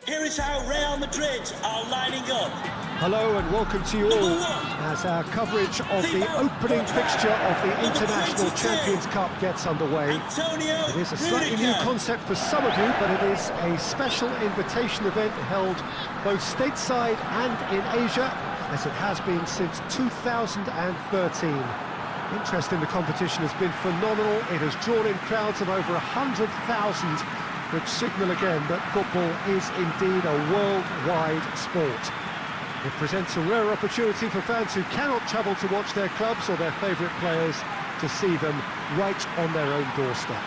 Here is how Real Madrid are lining up. Hello and welcome to you all as our coverage of the opening fixture of the International Champions Cup gets underway. It is a slightly new concept for some of you, but it is a special invitation event held both stateside and in Asia, as it has been since 2013. Interest in the competition has been phenomenal. It has drawn in crowds of over 100,000, which signal again that football is indeed a worldwide sport. It presents a rare opportunity for fans who cannot travel to watch their clubs or their favourite players to see them right on their own doorstep.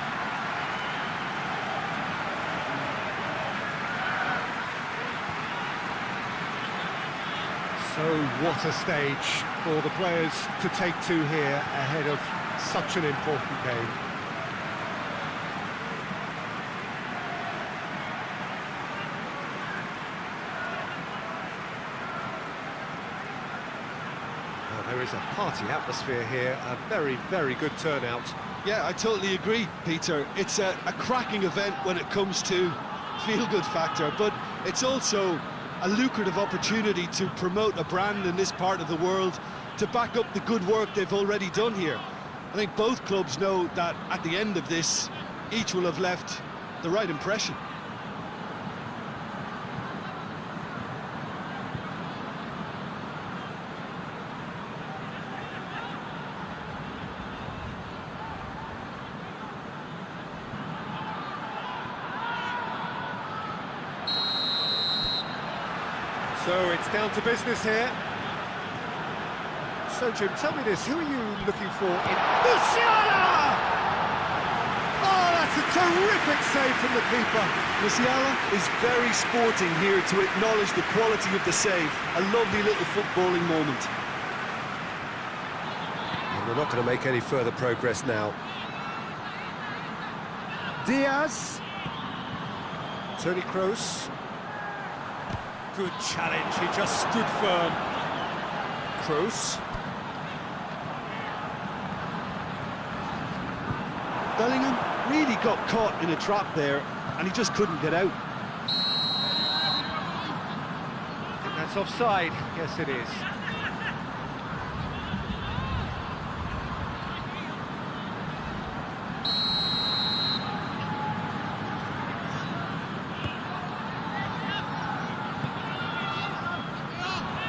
So what a stage for the players to take to here ahead of such an important game. There is a party atmosphere here, a very, very good turnout. Yeah, I totally agree, Peter. It's a cracking event when it comes to feel-good factor, but it's also a lucrative opportunity to promote a brand in this part of the world, to back up the good work they've already done here. I think both clubs know that at the end of this, each will have left the right impression. So it's down to business here. So Jim, tell me this, who are you looking for in... Musiala! Oh, that's a terrific save from the keeper. Musiala is very sporting here to acknowledge the quality of the save. A lovely little footballing moment. And we're not going to make any further progress now. Diaz. Toni Kroos. Good challenge, he just stood firm. Kroos. Bellingham really got caught in a trap there, and he just couldn't get out. I think that's offside. Yes, it is.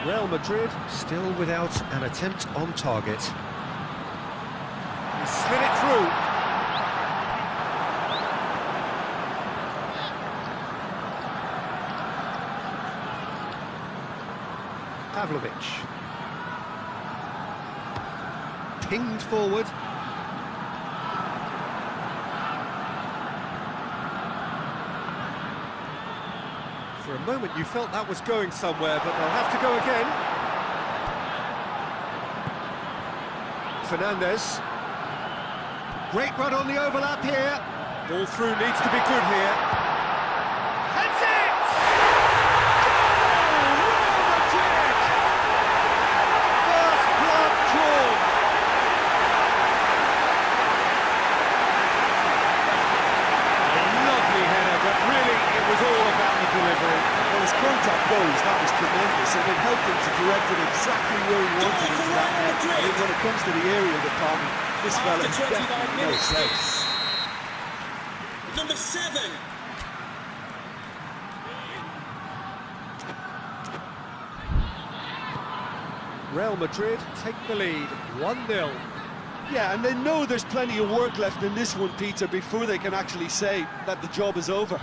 Real Madrid still without an attempt on target. He slid it through. Pavlovic. pinged forward. For a moment you felt that was going somewhere, but they'll have to go again. Fernandez. Great run on the overlap here. Ball through needs to be good here. Heads it! Goal! Real Madrid! First blood drawn. A lovely header, but really it was all about the delivery. Well, as contact goes, that was tremendous, and it helped him to direct it exactly where he wanted it to that net. I mean, when it comes to the area department, this fella is definitely no slouch. Number 7. Real Madrid take the lead, 1-0. Yeah, and they know there's plenty of work left in this one, Peter, before they can actually say that the job is over.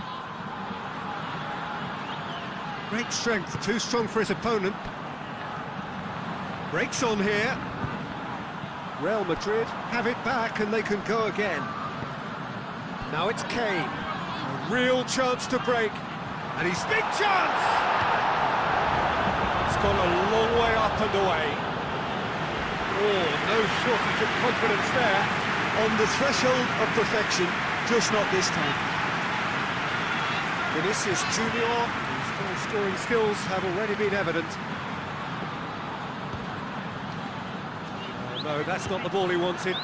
Great strength, too strong for his opponent. Breaks on here. Real Madrid have it back and they can go again. Now it's Kane. A real chance to break. And he's big chance! It's gone a long way up and away. Oh, no shortage of confidence there. On the threshold of perfection, just not this time. Vinicius Junior, whose goal-scoring skills have already been evident. Oh no, that's not the ball he wanted.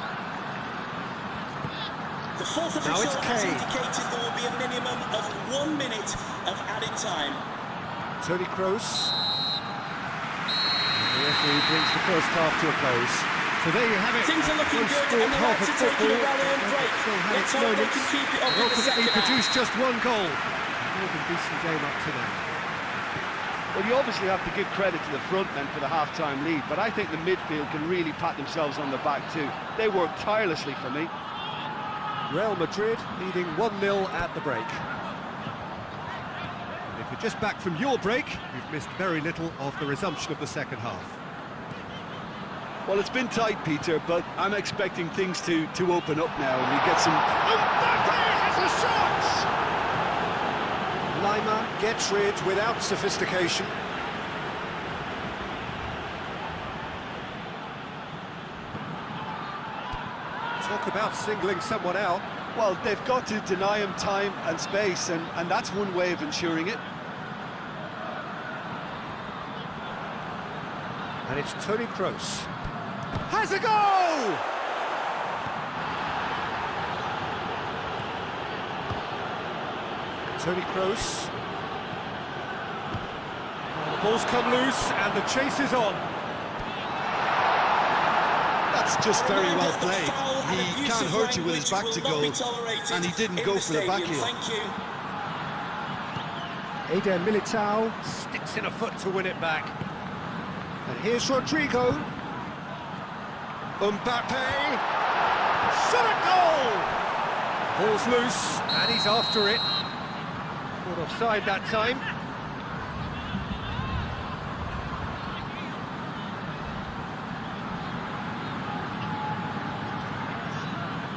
The fourth Now official it's has Kane. indicated there will be a minimum of 1 minute of added time. Toni Kroos. The referee brings the first half to a close. So there you have it. Things are looking good One-scored and they're half of actually taking football. a rallying break. Still had Let's its hope they moments. can keep it up in the Ultimately second half. produced just one goal. More than decent game up to now. Well, you obviously have to give credit to the front men for the half-time lead, but I think the midfield can really pat themselves on the back too. They worked tirelessly for me. Real Madrid leading 1-0 at the break. And if you're just back from your break, you've missed very little of the resumption of the second half. Well, it's been tight, Peter, but I'm expecting things to open up now, and we get some... Mbappe has a shot! Lima gets rid without sophistication. Talk about singling someone out. Well, they've got to deny him time and space, and that's one way of ensuring it. And it's Toni Kroos. Has a goal! Toni Kroos. The ball's come loose and the chase is on. That's just very well played. He can't hurt you with his back to goal, and he didn't go for the back heel. Eder Militao sticks in a foot to win it back. And here's Rodrigo. Mbappe. Shot a goal! Ball's loose, and he's after it. Caught offside that time.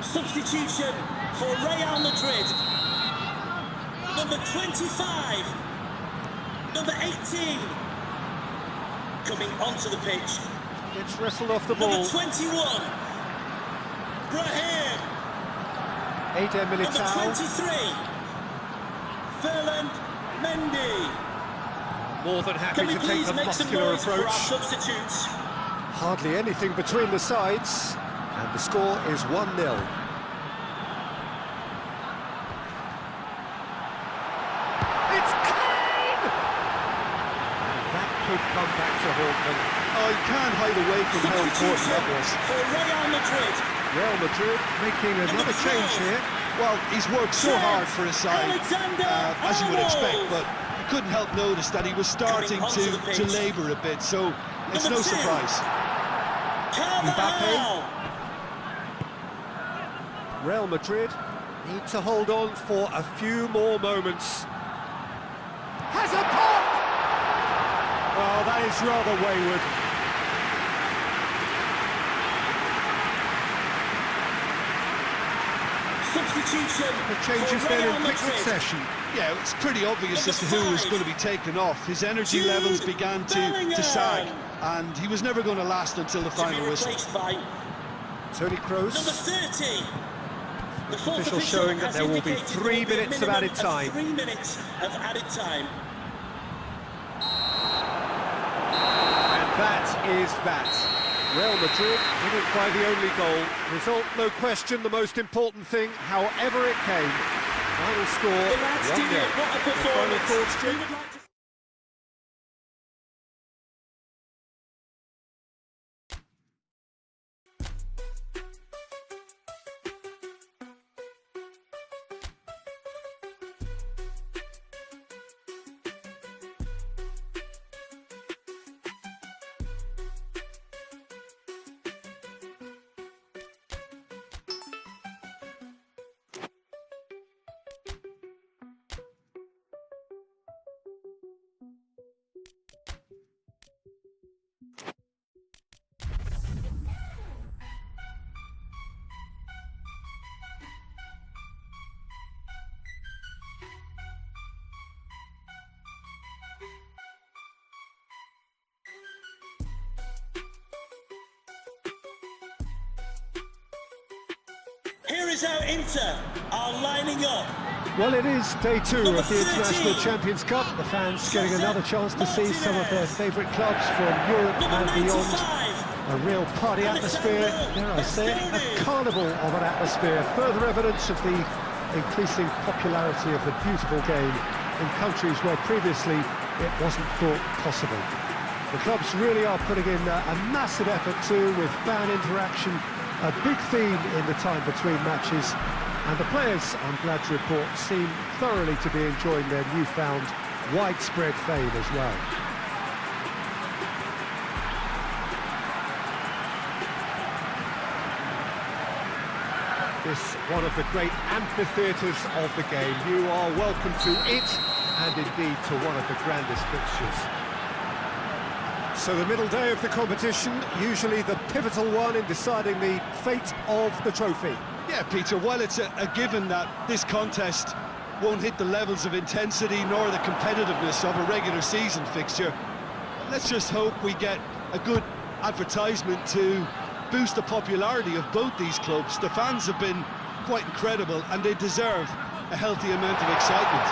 Substitution for Real Madrid. Number 25. Number 18. Coming onto the pitch. Gets wrestled off the ball. Number 21. Brahim. Eder Number Militao. 23. Ferland Mendy. More than happy Can we to take please the make some muscular noise for our approach. substitutes? Hardly anything between the sides. And the score is 1-0. It's Kane! And that could come back to haunt them. Oh, you can't hide away from how important that was. For Real Madrid. Real Madrid making another change here. Well, he's worked so hard for his side, as you would expect, but you couldn't help notice that he was starting to labour a bit, so it's no surprise. Mbappe. Real Madrid need to hold on for a few more moments. Has a pop! Oh, that is rather wayward. substitution The changes for then Real in quick Madrid. succession. Yeah, it's pretty obvious as to who was going to be taken off. His energy Jude levels began to Bellingham. sag, and he was never going to last until the To be final whistle. replaced by Toni number Kroos. 30. The fourth Official showing that has there will be indicated 3 there will be a minutes of added minimum time. 3 minutes of added time. And that is that. Real Madrid didn't by the only goal. Result, no question, the most important thing, however it came. Final score, The lads 1-0. did it. What a Your final performance. thoughts, We Jim? would like to... Here is how Inter are lining up. Well, it is day 2 Number of the International 13. Champions Cup. The fans getting another chance to see some of their favourite clubs from Europe Number and beyond. 95. A real party atmosphere, dare I say it, a carnival of an atmosphere. Further evidence of the increasing popularity of the beautiful game in countries where previously it wasn't thought possible. The clubs really are putting in a massive effort too, with fan interaction, a big theme in the time between matches. And the players, I'm glad to report, seem thoroughly to be enjoying their newfound widespread fame as well. This one of the great amphitheatres of the game. You are welcome to it, and indeed to one of the grandest fixtures. So the middle day of the competition, usually the pivotal one in deciding the fate of the trophy. Yeah, Peter, while it's a given that this contest won't hit the levels of intensity nor the competitiveness of a regular season fixture, let's just hope we get a good advertisement to boost the popularity of both these clubs. The fans have been quite incredible, and they deserve a healthy amount of excitement.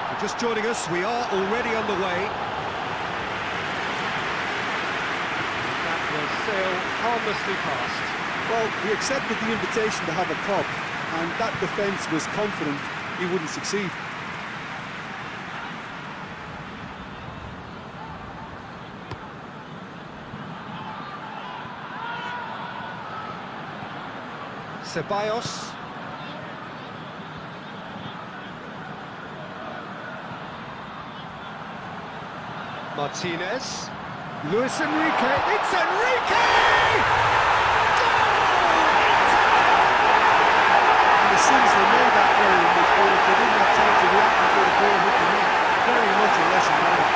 If you're just joining us, we are already on the way. That will sail harmlessly past. Well, he accepted the invitation to have a pop, and that defence was confident he wouldn't succeed. Ceballos. Martinez. Luis Enrique. It's Enrique! And as soon as they made that error in midfield, they didn't have time to react before the ball hit the net. Very much a lesson learned.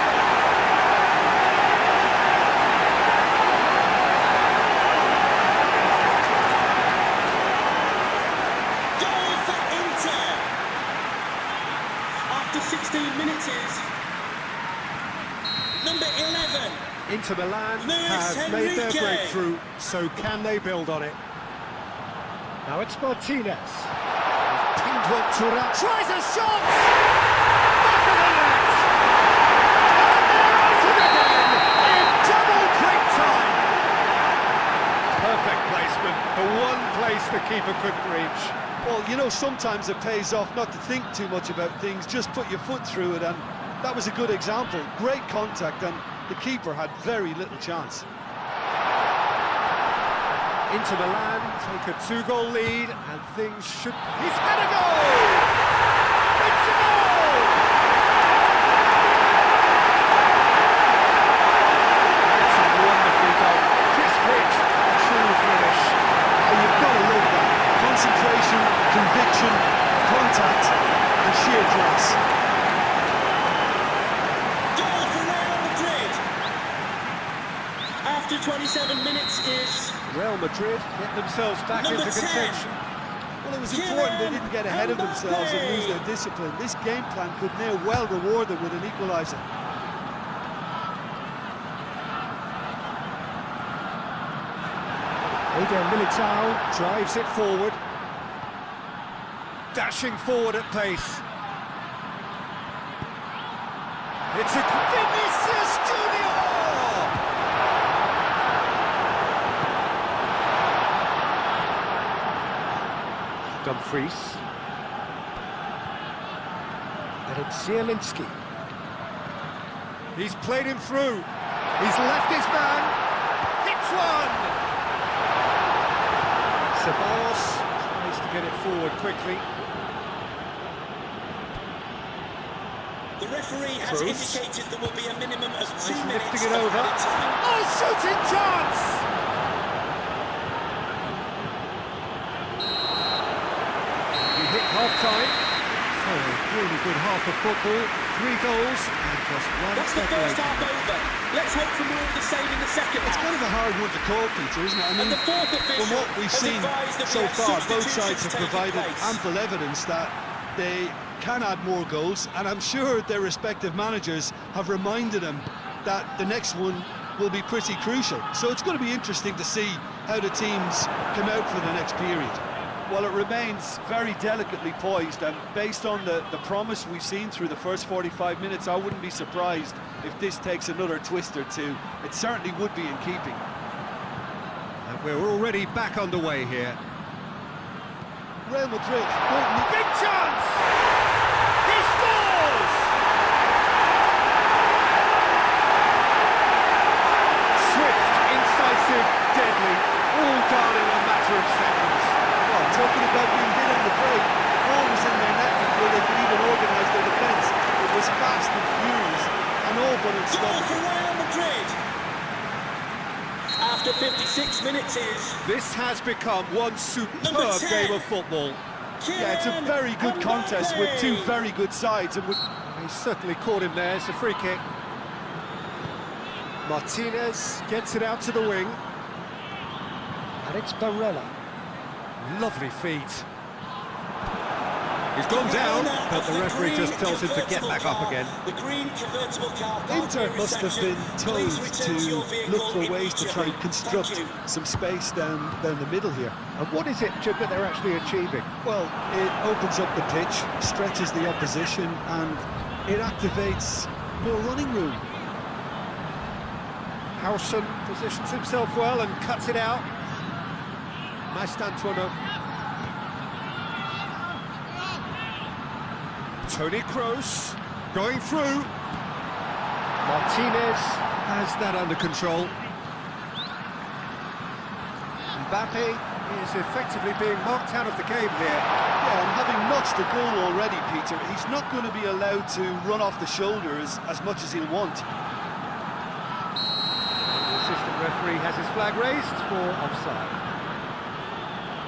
Goal for Inter. After 16 minutes is number 11. Inter Milan Luis have made their Enrique. breakthrough, so can they build on it? Now it's Martinez. Pinged one, Turun. Tries a shot! Back of the net! And they're at it again in double quick time! Perfect placement, the one place the keeper couldn't reach. Well, you know, sometimes it pays off not to think too much about things, just put your foot through it, and that was a good example. Great contact, and the keeper had very little chance. Inter Milan take a 2-goal lead, and things should... He's had a goal! It's a goal! That's wonderfully done. Crisp hit, true finish. Oh, you've got to love that. Concentration, conviction, contact, and sheer class. Goal for Real Madrid. After 27 minutes is Real Madrid get themselves back Number into 10. contention. Well, it was important they didn't get ahead of themselves and lose their discipline. This game plan could now well reward them with an equaliser. Militao drives it forward. Dashing forward at pace. It's a Vinicius Junior! Dumfries. And it's Zielinski. He's played him through. He's left his man. Hits one! Ceballos tries to get it forward quickly. The referee has indicated there will be a minimum of 2 minutes. Lifting it over. Oh, shooting chance! We hit half-time. So, a really good half of football. 3 goals and just one That's the first half over. Let's hope for more of the same in the second It's half. kind of a hard one to call, Peter, isn't it? I mean, And the fourth official from what we've has seen advised that we so have far, both substitutions sides have taking provided place. ample evidence that they can add more goals, and I'm sure their respective managers have reminded them that the next one will be pretty crucial. So it's going to be interesting to see how the teams come out for the next period. Well, it remains very delicately poised, and based on the promise we've seen through the first 45 minutes, I wouldn't be surprised if this takes another twist or two. It certainly would be in keeping. And we're already back underway here. Real Madrid, Big chance! He scores! Swift, incisive, deadly, all done in a matter of seconds. well, talking about being hit on the break, the ball was in their net before they could even organise their defence. It was fast and furious, and all but Goal unstoppable. for Real Madrid. After 56 minutes is... This has become one Number superb 10. game of football. Yeah, it's a very good contest with two very good sides, and He certainly caught him there. It's a free kick. Martinez gets it out to the wing. And it's Rela. Lovely feet. He's gone down, but the referee just tells him to get back up again. The green convertible car. Inter must have been told to look for ways to try and construct some space down the middle here. And what is it, Jim, that they're actually achieving? Well, it opens up the pitch, stretches the opposition, and it activates more running room. Howson positions himself well and cuts it out. Mastantuono. Toni Kroos going through. Martinez has that under control. Mbappe is effectively being marked out of the game here. Yeah, and having notched the goal already, Peter, he's not going to be allowed to run off the shoulders as much as he'll want. The assistant referee has his flag raised for offside.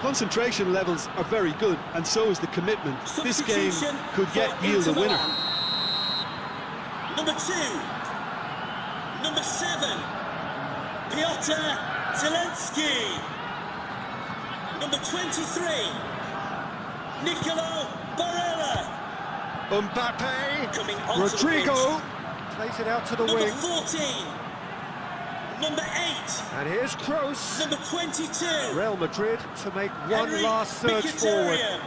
Concentration levels are very good, and so is the commitment. This game could yield a winner. Number 2, number 7, Piotr Zielinski. Number 23, Nicolo Barella. Mbappe, Coming onto Rodrigo the plays it out to the number wing. 14, number 8, And here's Kroos. number 22. Real Madrid to make one Henry last surge forward. Mkhitaryan.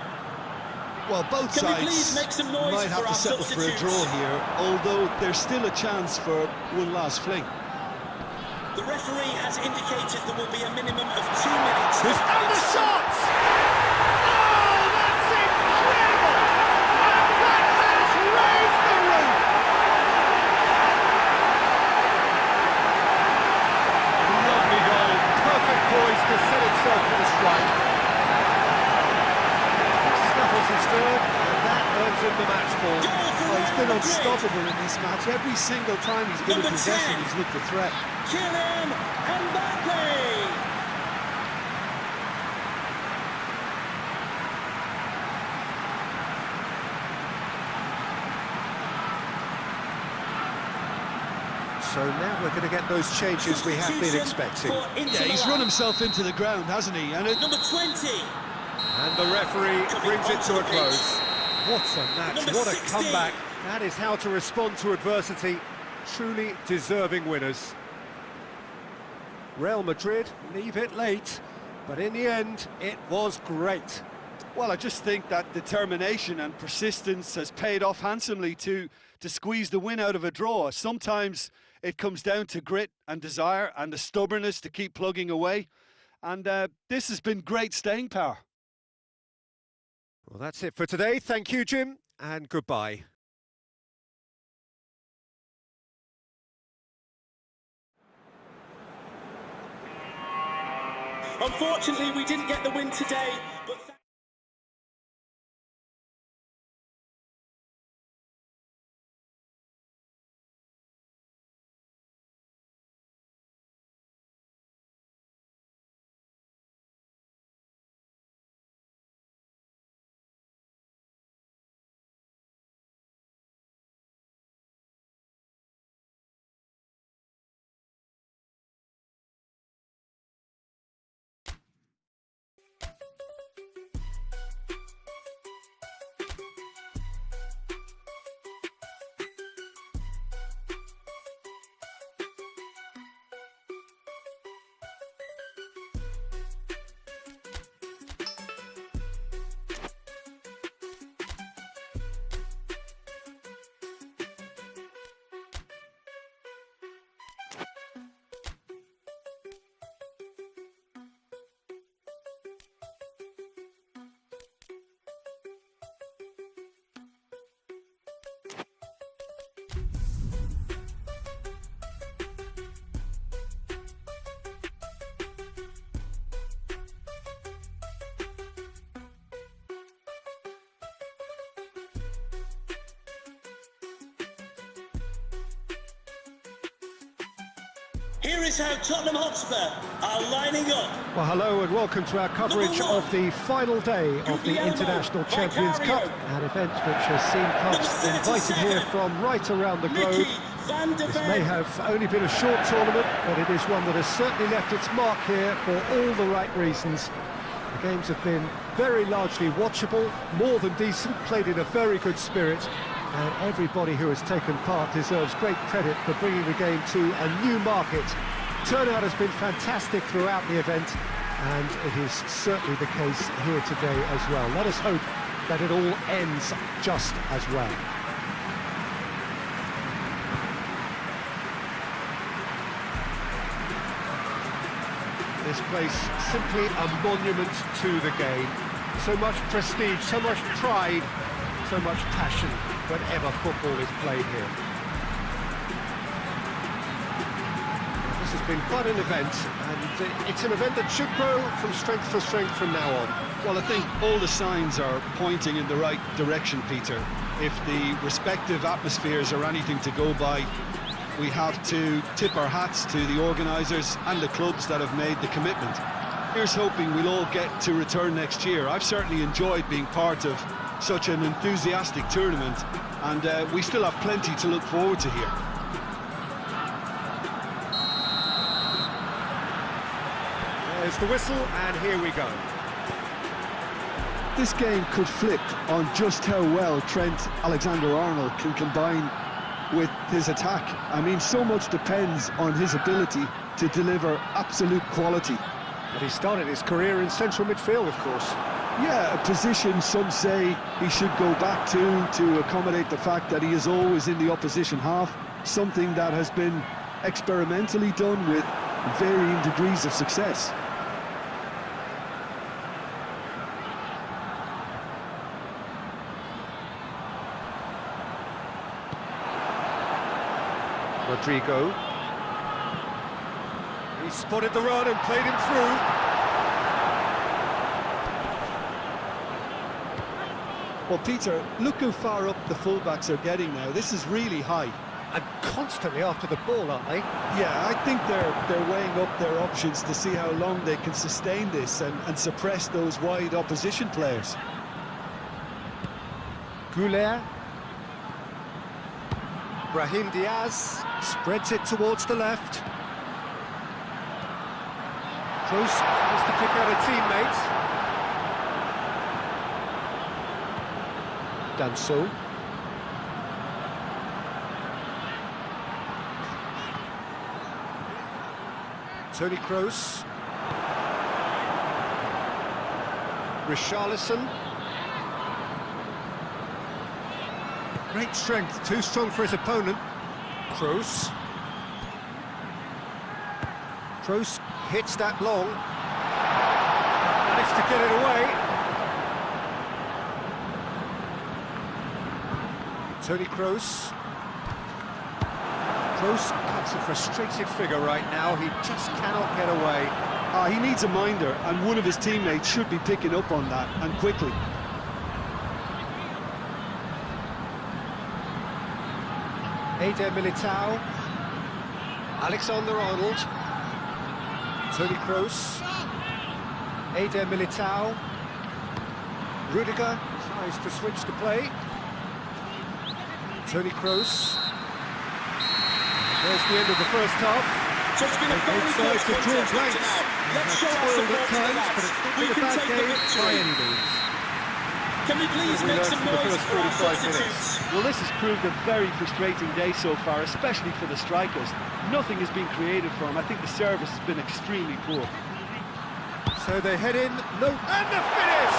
Well, both Can we please sides make some noise might have for to our settle for a substitutes? draw here, although there's still a chance for one last fling. The referee has indicated there will be a minimum of 2 minutes. He's undershot! Oh, that's incredible! And that has raised the roof! Lovely goal, perfect poise to set itself to the strike. He snuffles his third, and that earns him the match ball. Well, he's been unstoppable in this match. Every single time he's been in Number possession, 10. he's looked a threat. Kylian Mbappe. So now we're going to get those changes we have been expecting. For Inter Yeah, he's Milan. run himself into the ground, hasn't he? And Number 20, And the referee brings it to a close. What a match, what a comeback. That is how to respond to adversity. Truly deserving winners. Real Madrid leave it late, but in the end, it was great. Well, I just think that determination and persistence has paid off handsomely to squeeze the win out of a draw. Sometimes it comes down to grit and desire and the stubbornness to keep plugging away. And this has been great staying power. Well, that's it for today. Thank you, Jim, and goodbye. Unfortunately, we didn't get the win today, but... Here is how Tottenham Hotspur are lining up. Well, hello and welcome to our coverage of the final day of the International Champions Cup, an event which has seen clubs invited here from right around the globe. This may have only been a short tournament, but it is one that has certainly left its mark here for all the right reasons. The games have been very largely watchable, more than decent, played in a very good spirit, and everybody who has taken part deserves great credit for bringing the game to a new market. Turnout has been fantastic throughout the event, and it is certainly the case here today as well. Let us hope that it all ends just as well. This place simply a monument to the game. So much prestige, so much pride, so much passion whenever football is played here. This has been quite an event, and it's an event that should grow from strength to strength from now on. Well, I think all the signs are pointing in the right direction, Peter. If the respective atmospheres are anything to go by, we have to tip our hats to the organisers and the clubs that have made the commitment. Here's hoping we'll all get to return next year. I've certainly enjoyed being part of such an enthusiastic tournament, and we still have plenty to look forward to here. There's the whistle, and here we go. This game could flip on just how well Trent Alexander-Arnold can combine with his attack. I mean, so much depends on his ability to deliver absolute quality. But he started his career in central midfield, of course. Yeah, a position some say he should go back to accommodate the fact that he is always in the opposition half, something that has been experimentally done with varying degrees of success. Rodrigo. He spotted the run and played him through. Well, Peter, look how far up the fullbacks are getting now. This is really high. And constantly after the ball, aren't they? Yeah, I think they're weighing up their options to see how long they can sustain this and suppress those wide opposition players. Goulet. Brahim Diaz spreads it towards the left. Kroos has to pick out a teammate. done so. Toni Kroos. Richarlison. Great strength, too strong for his opponent. Kroos. Kroos hits that long. Managed to get it away. Toni Kroos. Kroos cuts a frustrated figure right now. He just cannot get away. He needs a minder, and one of his teammates should be picking up on that, and quickly. Eder Militao. Alexander-Arnold. Toni Kroos. Eder Militao. Rudiger tries to switch the play. Toni Kroos. There's the end of the first half. So it's been a very Both close sides have drawn contest blanks. now. Let's show our Toiled at support to the times, lads. but it's not We been a can bad take the game by victory. any means. Can we please We make learned some from the noise first for our 45 minutes. substitutes? Well, this has proved a very frustrating day so far, especially for the strikers. Nothing has been created for them. I think the service has been extremely poor. So they head in, and the finish!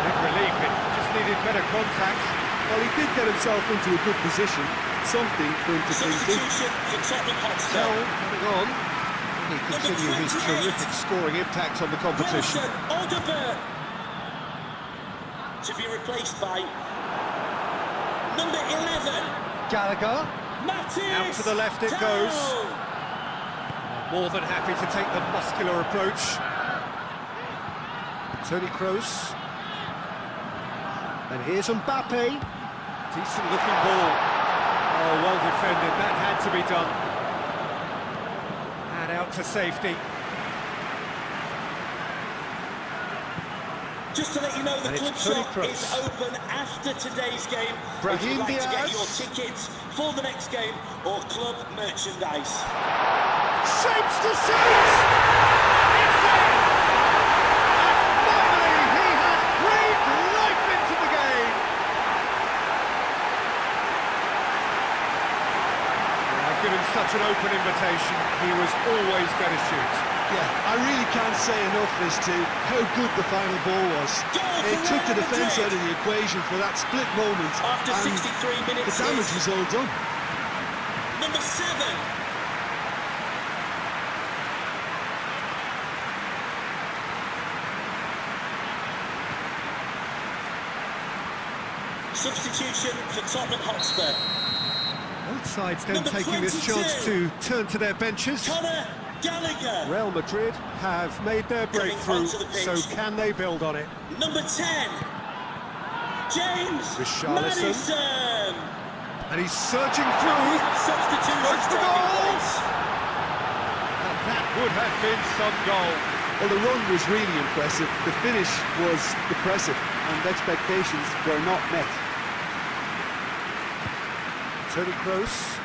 Big relief, it just needed better contact. Well, he did get himself into a good position, something for him to think in. Substitution for Tottenham Hotspur. Now, coming on, he continue his 28. terrific scoring impact on the competition. Wilson Odobert to be replaced by number 11. Gallagher, Matis. out to the left it goes. More than happy to take the muscular approach. Toni Kroos. And here's Mbappe. Decent looking ball. Oh, well defended, that had to be done. And out to safety. Just to let you know, the And club it's Toni shop Kroos. is open after today's game. If Brahim you'd like to get Diaz. your tickets for the next game or club merchandise. Shapes to shoot! It's in! And finally, he has breathed life into the game! Given such an open invitation, he was always going to shoot. Yeah, I really can't say enough as to how good the final ball was. It took the defence out of the equation for that split moment, After and 63 minutes, the damage was all done. number 7. Substitution for Tottenham Hotspur. Both sides then Number taking this 22. chance to turn to their benches. Conor Gallagher. Real Madrid have made their breakthrough, onto the pitch. so can they build on it? Number 10. James Richarlison. Maddison. And he's surging We through. have substitutions Goes for taking goal. place. And that would have been some goal. Well, the run was really impressive, the finish was depressive, and expectations were not met. Toni Kroos.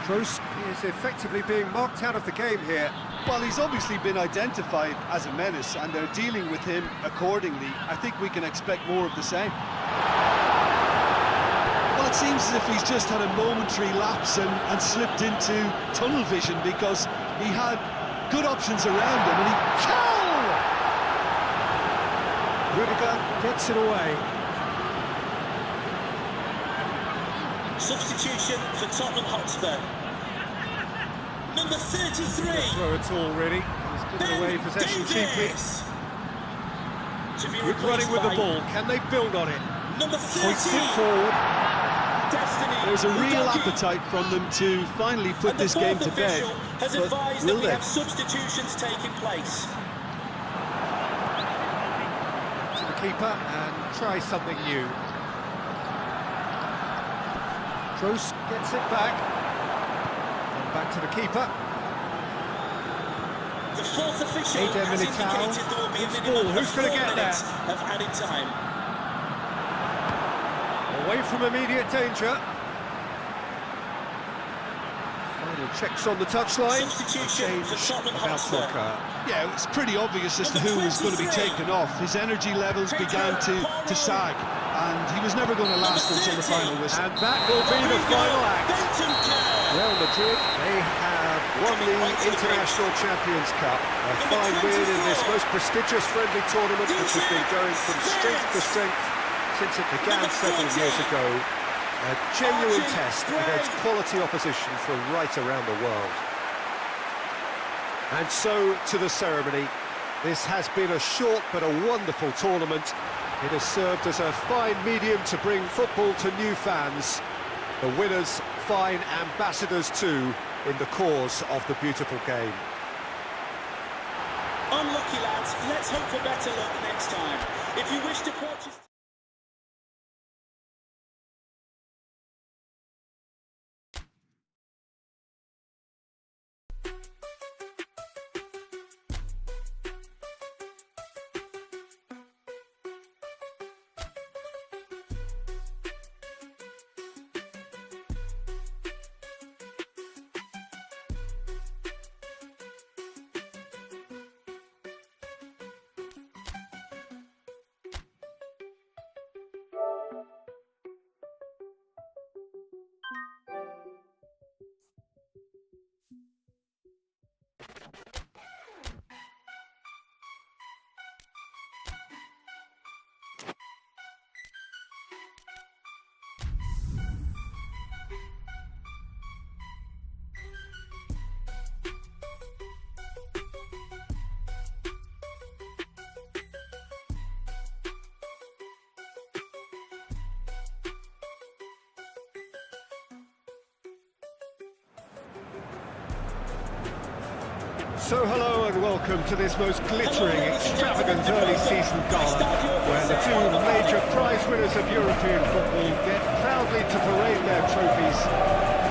Kroos is effectively being marked out of the game here. Well, he's obviously been identified as a menace, and they're dealing with him accordingly. I think we can expect more of the same. Well, it seems as if he's just had a momentary lapse and slipped into tunnel vision, because he had good options around him, and he... Rudiger gets it away. Substitution for Tottenham Hotspur. Number 33. Throw it all, really. He's given away possession cheaply. Davis. To be Good replaced running with the by ball. Can they build on it? Number 30. Points it forward. Destiny. There's a real Udogie. appetite from them to finally put And the this game fourth to bed. official has But advised will that we they? have substitutions taking place. To the keeper and try something new. Kroos gets it back. And back to the keeper. The fourth official Eder has Militao. indicated there will be a It's minimum ball. of Who's gonna 4 get there? minutes of added time. Away from immediate danger. Final checks on the touchline. Substitution for Tottenham About to Hotspur. occur. Yeah, it was pretty obvious as to who was going to be taken off. His energy levels began to sag, and he was never going to last until the final whistle. And that will be the final act. Real Madrid, they have won the International Champions Cup. A fine win in this most prestigious friendly tournament, which has been going from strength to strength since it began several years ago. A genuine test against quality opposition from right around the world. And so to the ceremony. This has been a short but a wonderful tournament. It has served as a fine medium to bring football to new fans. The winners, fine ambassadors too, in the cause of the beautiful game. Unlucky lads, let's hope for better luck next time. If you wish to purchase... So hello and welcome to this most glittering, extravagant early season gala, where the two major prize winners of European football get proudly to parade their trophies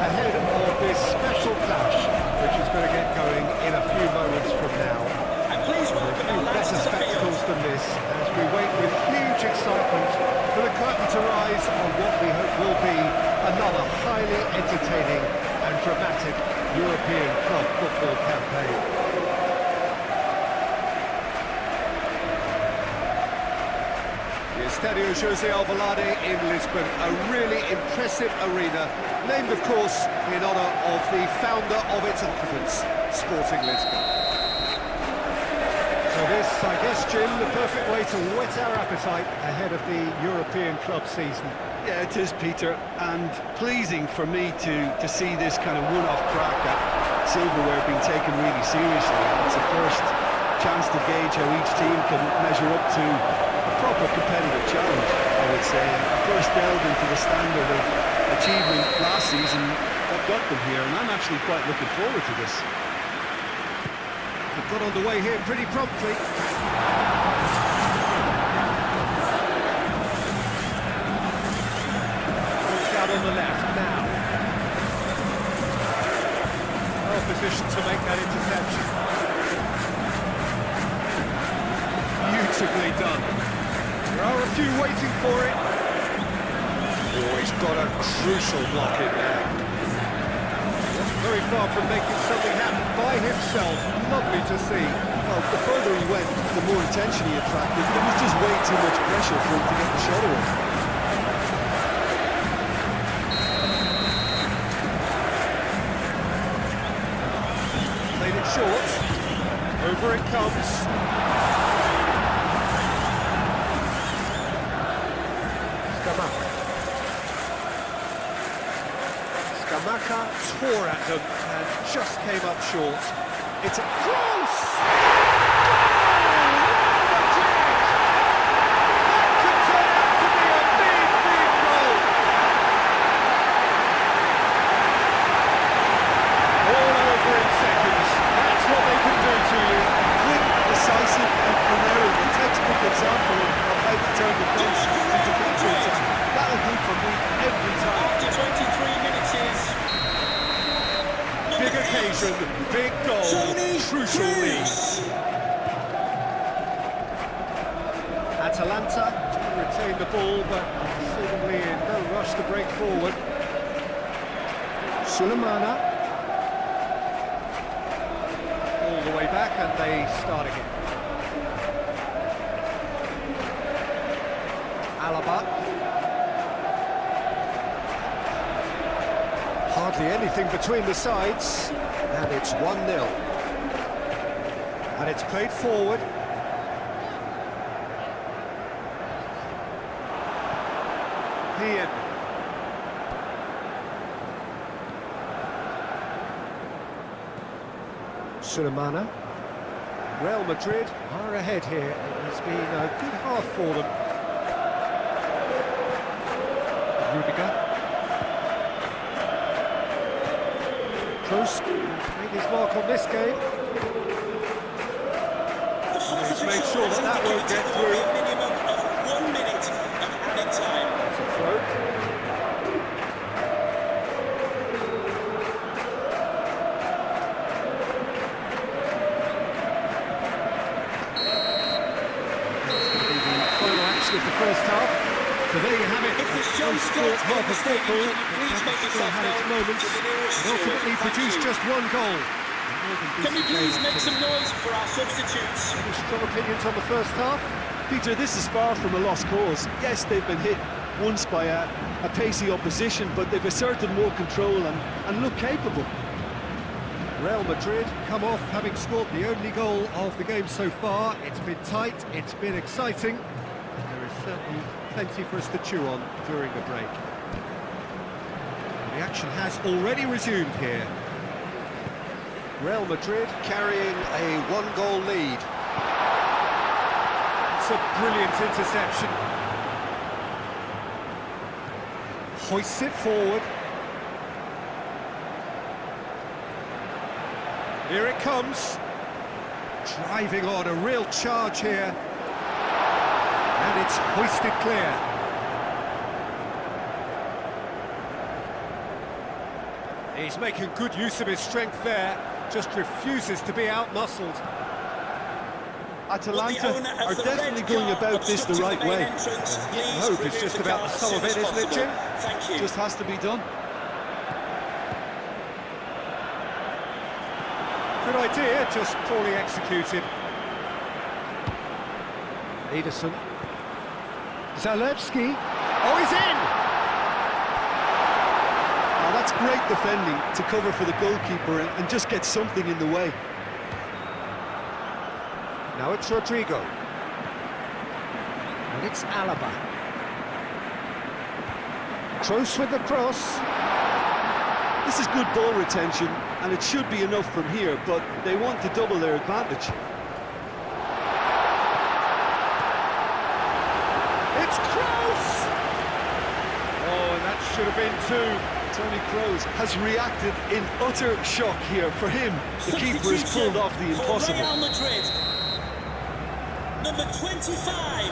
ahead of this special clash, which is going to get going in a few moments from now. And please A welcome few the lads better to the spectacles field. than this as we wait with huge excitement for the curtain to rise on what we hope will be another highly entertaining and dramatic European club football campaign. The Estadio José Alvalade in Lisbon, a really impressive arena, named of course in honour of the founder of its occupants, Sporting Lisbon. So this, I guess, Jim, the perfect way to whet our appetite ahead of the European club season. Yeah, it is, Peter, and pleasing for me to see this kind of one-off crack at silverware being taken really seriously. It's the first chance to gauge how each team can measure up to a proper competitive challenge, I would say. I first delved into the standard of achievement last season that got them here, and I'm actually quite looking forward to this. They've got underway here pretty promptly. Out on the left now. Well positioned to make that interception. Beautifully done. There are a few waiting for it. Oh, he's got a crucial block in there. Wasn't very far from making something happen by himself. Lovely to see. Well, the further he went, the more attention he attracted. There was just way too much pressure for him to get the shot away. Short, over it comes. Scamacca tore at them and just came up short. It's a cross! Example of how to turn defence into counter-attack. That'll do for me every time. After 23 minutes is... Big occasion, big goal, Toni crucial lead. Atalanta retain the ball, but seemingly in no rush to break forward. Sulemana. back and they start again. Alaba. Hardly anything between the sides, and it's 1-0. And it's played forward. Ian. Sulemana. Real Madrid are ahead here. It has been a good half for them. Rudiger. Kroos made his mark on this game. Let's make sure that that won't get through. A minimum of 1 minute of added time. That's a throw. Of the first half. So there you have it. If the show starts half of football, please make still yourself had its known moments, to the nearest and ultimately steward. produced just one goal. Can we please make some noise for our substitutes? Any strong opinions on the first half? Peter, this is far from a lost cause. Yes, they've been hit once by a pacey opposition, but they've asserted more control and look capable. Real Madrid come off having scored the only goal of the game so far. It's been tight, it's been exciting. There is certainly plenty for us to chew on during the break. The action has already resumed here. Real Madrid carrying a one-goal lead. It's a brilliant interception. Hoists it forward. Here it comes. Driving on, a real charge here. And it's hoisted clear. He's making good use of his strength there. Just refuses to be out-muscled. Atalanta are definitely going about this the right way. Hope is just about the sum of it, isn't it, Jim? Thank you. Just has to be done. Good idea, just poorly executed. Ederson. Zalewski. Oh, he's in! Oh, that's great defending to cover for the goalkeeper and just get something in the way. Now it's Rodrigo. And it's Alaba. Kroos with the cross. This is good ball retention, and it should be enough from here, but they want to double their advantage. It's Kroos! Oh, and that should have been two. Toni Kroos has reacted in utter shock here. For him, the keeper has pulled off the impossible. For Real Madrid. Number 25.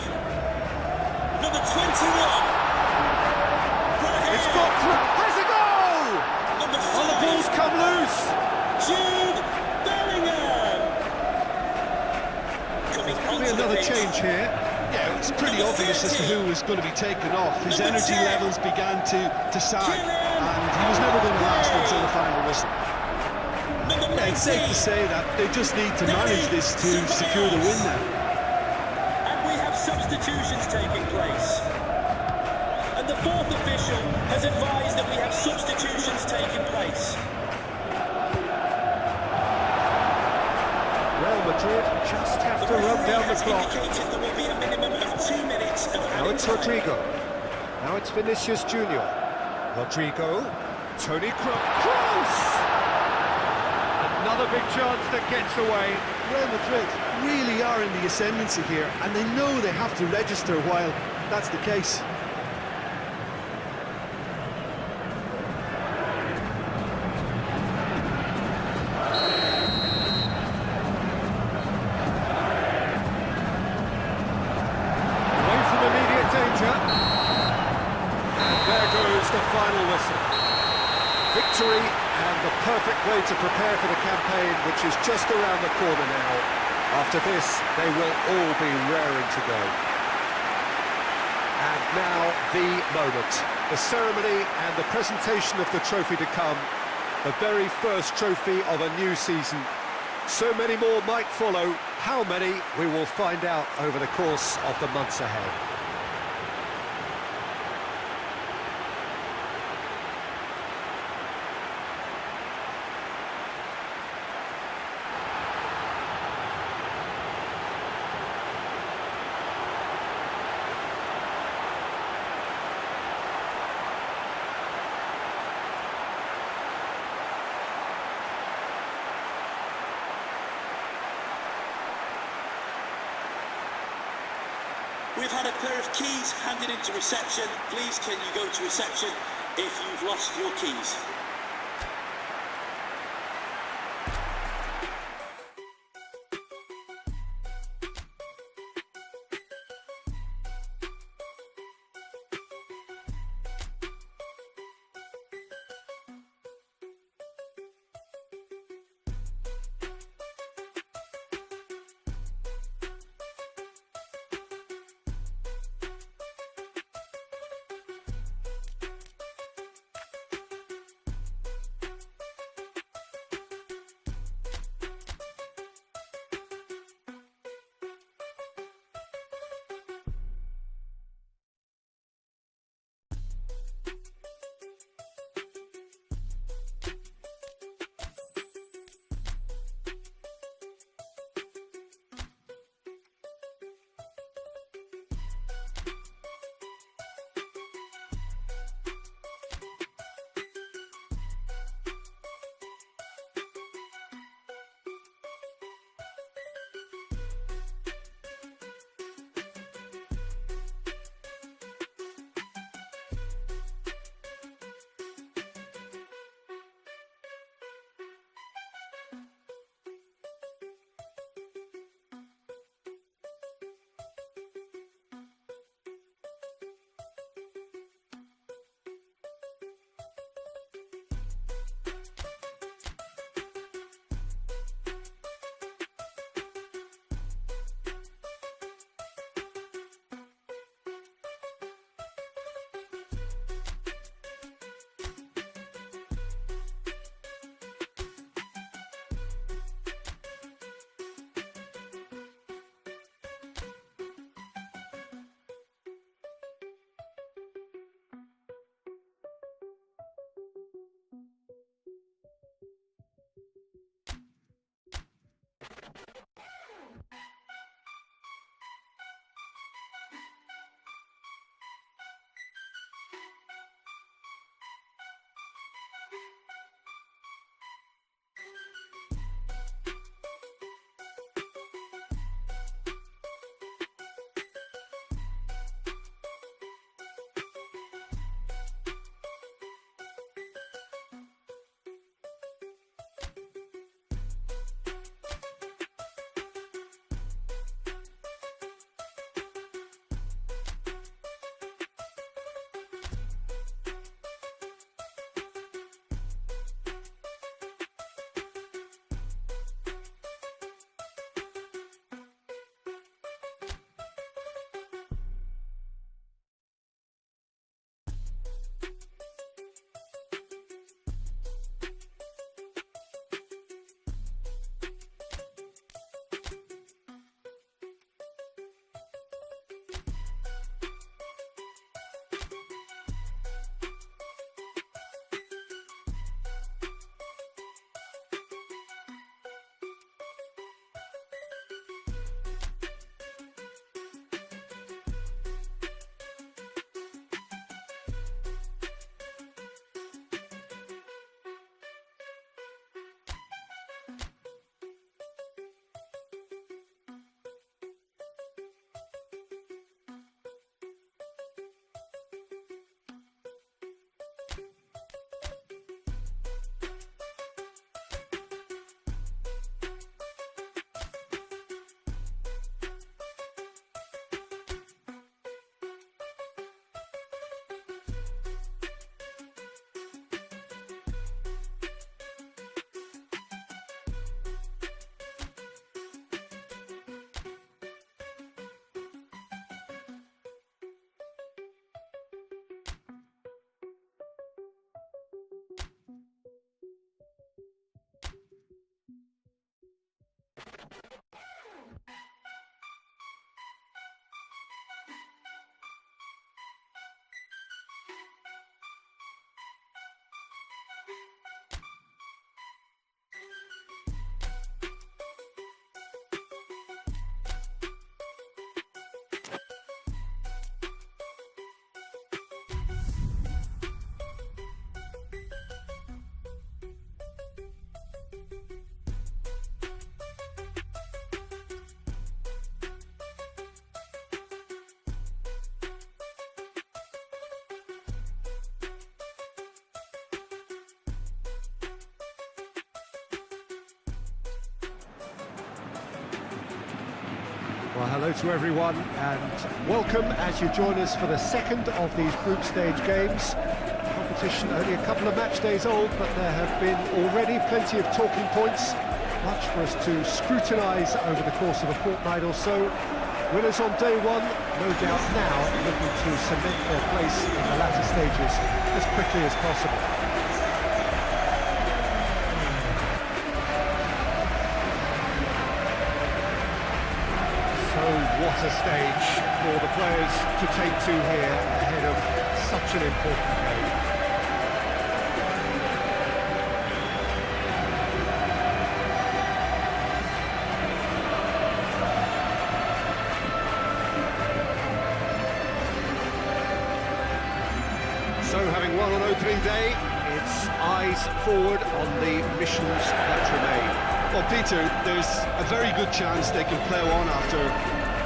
Number 21. It's got through. Has a goal! Number 5. Oh, the ball's come loose. Jude Bellingham. Coming There'll be onto the another pitch. change here. Yeah, it was pretty obvious as to who was going to be taken off. His Number energy 10. levels began to sag, and he was never going to last until the final whistle. Number Yeah, it's safe to 19. say that they just need to manage this to secure the win now. And we have substitutions taking place. And the fourth official has advised that we have substitutions taking place. Real Madrid just have to run down the clock. Indicated there will be a minimum of 2 minutes of Now added it's time. Rodrigo. Now it's Vinicius Junior. Rodrigo. Toni Kroos. Another big chance that gets away. Real Madrid really are in the ascendancy here, and they know they have to register while that's the case. Away from immediate danger. And there goes the final whistle. Victory and the perfect way to prepare for the campaign, which is just around the corner now. After this, they will all be raring to go. And now the moment. The ceremony and the presentation of the trophy to come. The very first trophy of a new season. So many more might follow. How many, we will find out over the course of the months ahead. We've had a pair of keys handed into reception. Please can you go to reception if you've lost your keys? Well, hello to everyone and welcome as you join us for the second of these group stage games. Competition only a couple of match days old, but there have been already plenty of talking points, much for us to scrutinise over the course of a fortnight or so. Winners on day one, no doubt now looking to cement their place in the latter stages as quickly as possible. What a stage for the players to take to here ahead of such an important game. So, having won on opening day, it's eyes forward on the missions that remain. Well, Peter, there's a very good chance they can plough on after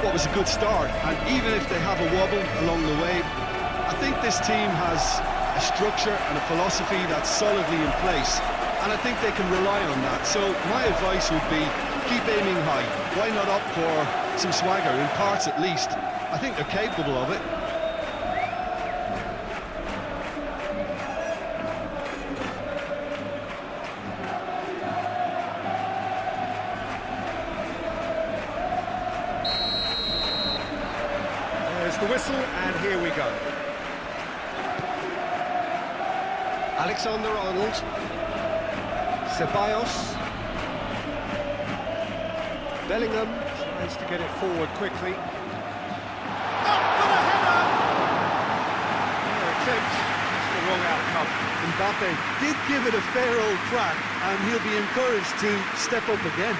what was a good start, and even if they have a wobble along the way, I think this team has a structure and a philosophy that's solidly in place, and I think they can rely on that. So my advice would be keep aiming high. Why not opt for some swagger, in parts at least? I think they're capable of it. The whistle, and here we go. Alexander-Arnold, Ceballos, Bellingham tries to get it forward quickly. Up for the header! Attempt, it's the wrong outcome. Mbappe did give it a fair old crack, and he'll be encouraged to step up again.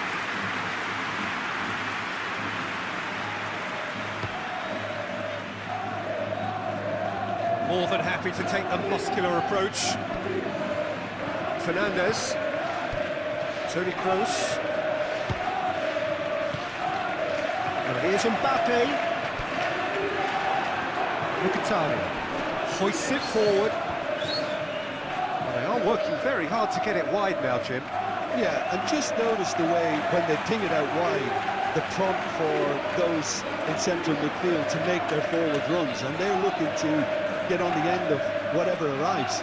More than happy to take the muscular approach. Fernandez, Toni Kroos, and here's Mbappe. Mkhitaryan hoists it forward. Well, they are working very hard to get it wide now, Jim. Yeah, and just notice the way when they ping it out wide, the prompt for those in central midfield to make their forward runs, and they're looking to get on the end of whatever arrives.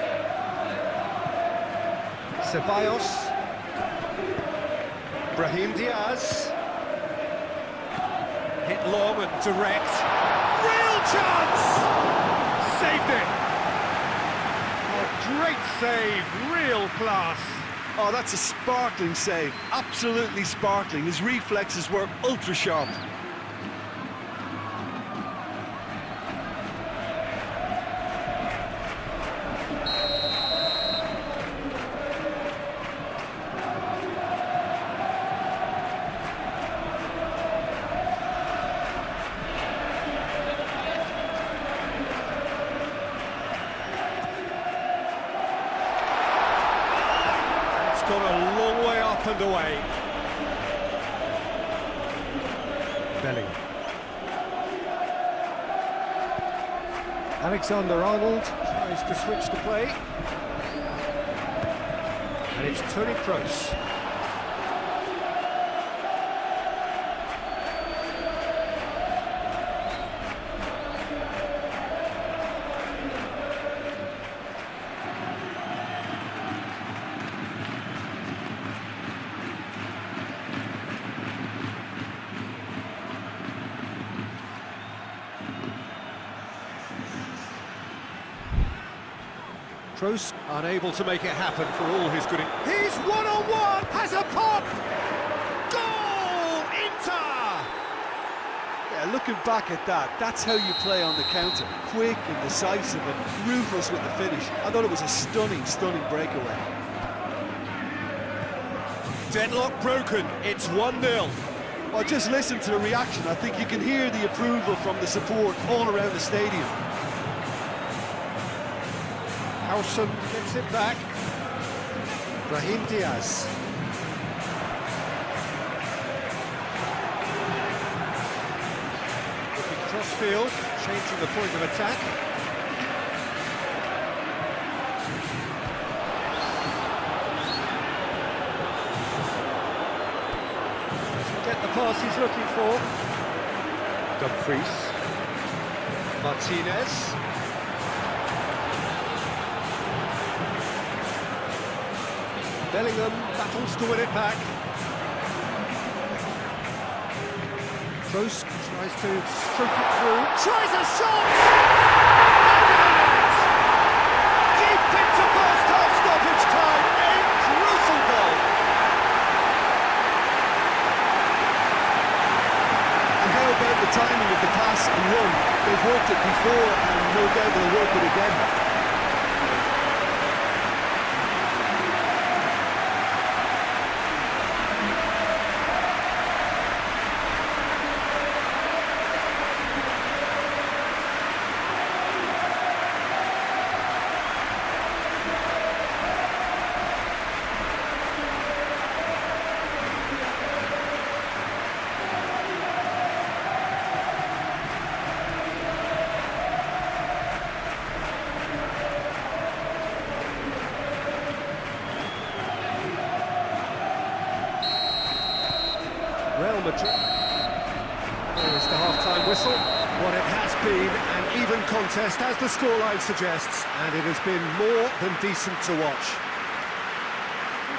Ceballos, Brahim Diaz, hit long and direct, real chance! Saved it! A great save, real class. Oh, that's a sparkling save, absolutely sparkling. His reflexes were ultra sharp. Gone a long way up and away. Bellingham. Alexander-Arnold tries to switch the play. And it's Toni Kroos. Kroos unable to make it happen for all his good. He's one-on-one, has a pop! Goal! And looking back at that, that's how you play on the counter. Quick and decisive and ruthless with the finish. I thought it was a stunning, stunning breakaway. Deadlock broken, it's 1-0. Well, just listen to the reaction. I think you can hear the approval from the support all around the stadium. Howson gets it back. Brahim Diaz. Looking crossfield, changing the point of attack. Doesn't get the pass he's looking for. Dumfries. Martinez. Bellingham battles to win it back. Kroos tries to stroke it through. Tries a shot! Deep into first half stoppage time. A crucial goal. And how about the timing of the pass and run? They've worked it before and no doubt they'll work it again. Real Madrid. There's the half-time whistle. What it has been an even contest, as the scoreline suggests, and it has been more than decent to watch.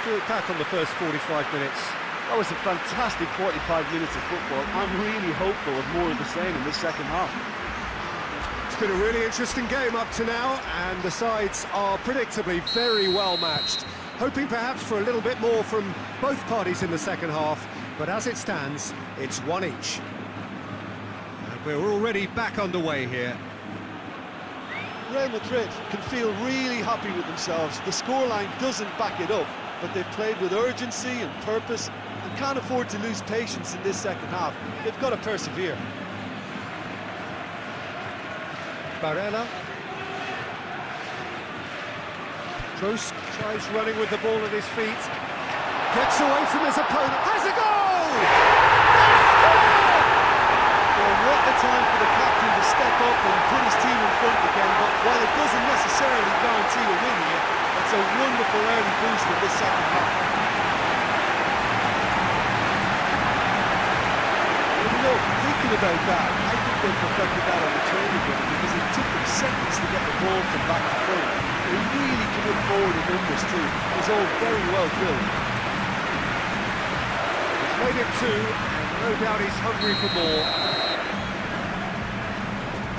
We'll look back on the first 45 minutes. That was a fantastic 45 minutes of football. I'm really hopeful of more of the same in this second half. It's been a really interesting game up to now, and the sides are predictably very well matched. Hoping perhaps for a little bit more from both parties in the second half, but as it stands, it's one each. And we're already back underway here. Real Madrid can feel really happy with themselves. The scoreline doesn't back it up, but they've played with urgency and purpose and can't afford to lose patience in this second half. They've got to persevere. Rela. Kroos tries running with the ball at his feet. Gets away from his opponent. Has a goal! Well, what a time for the captain to step up and put his team in front again, but while it doesn't necessarily guarantee a win here, it's a wonderful early boost in this second half. You know, thinking about that, I think they perfected that on the training ground because it took them seconds to get the ball from back to front. They really committed forward in numbers too. It was all very well drilled. He's made it two, and no doubt he's hungry for more.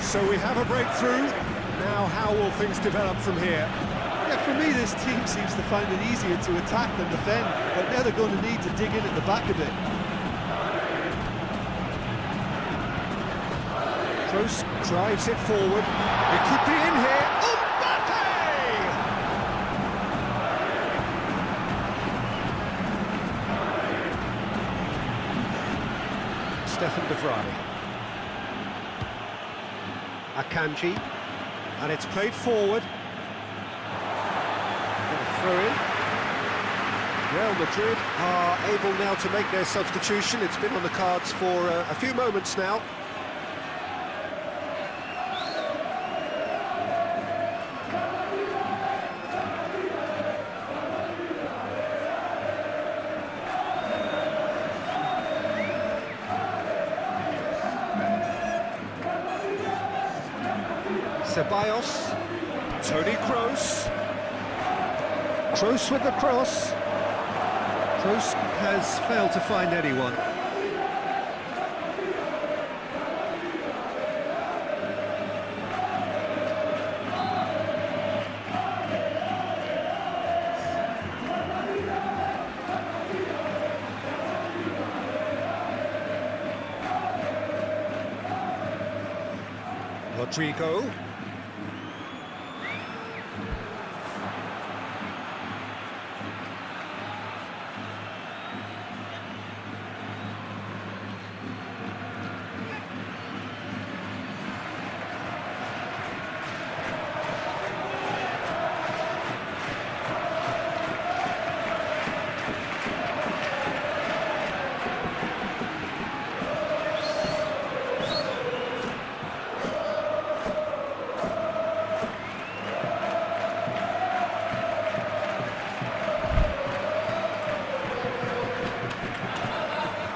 So we have a breakthrough. Now how will things develop from here? Yeah, for me this team seems to find it easier to attack than defend, but now they're going to need to dig in at the back a bit. Kroos drives it forward. It could be in here. Mbappe! Stefan de Vrij. Akanji. And it's played forward. Throw in. Real Madrid are able now to make their substitution. It's been on the cards for a few moments now. Ceballos, Toni Kroos. Kroos with the cross. Kroos has failed to find anyone. Rodrigo.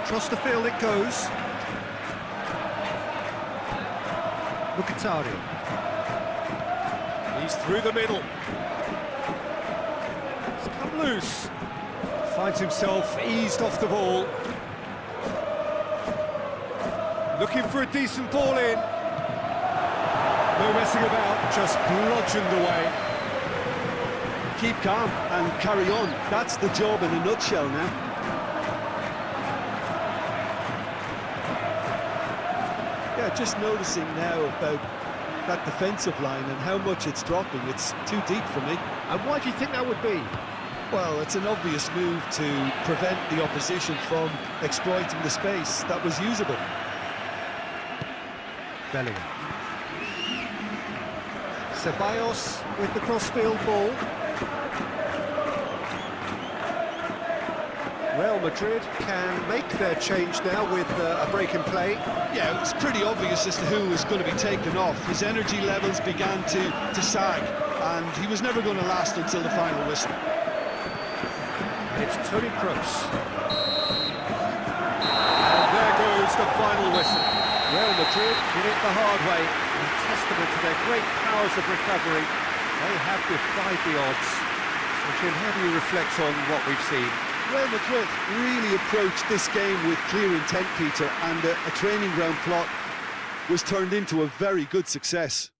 Across the field it goes. Mkhitaryan. He's through the middle. He's come loose. Finds himself eased off the ball. Looking for a decent ball in. No messing about, just bludgeoned away. Keep calm and carry on. That's the job in a nutshell now. Yeah, just noticing now about that defensive line and how much it's dropping. It's too deep for me. And why do you think that would be? Well, it's an obvious move to prevent the opposition from exploiting the space that was usable. Bellingham. Ceballos with the cross-field ball. Real Madrid can make their change now with a break in play. Yeah, it was pretty obvious as to who was going to be taken off. His energy levels began to sag, and he was never going to last until the final whistle. And it's Toni Kroos. And there goes the final whistle. Real Madrid did it the hard way, and testament to their great powers of recovery. They have defied the odds. So Jim, how do you reflect on what we've seen? Real Madrid really approached this game with clear intent, Peter, and a training ground plot was turned into a very good success.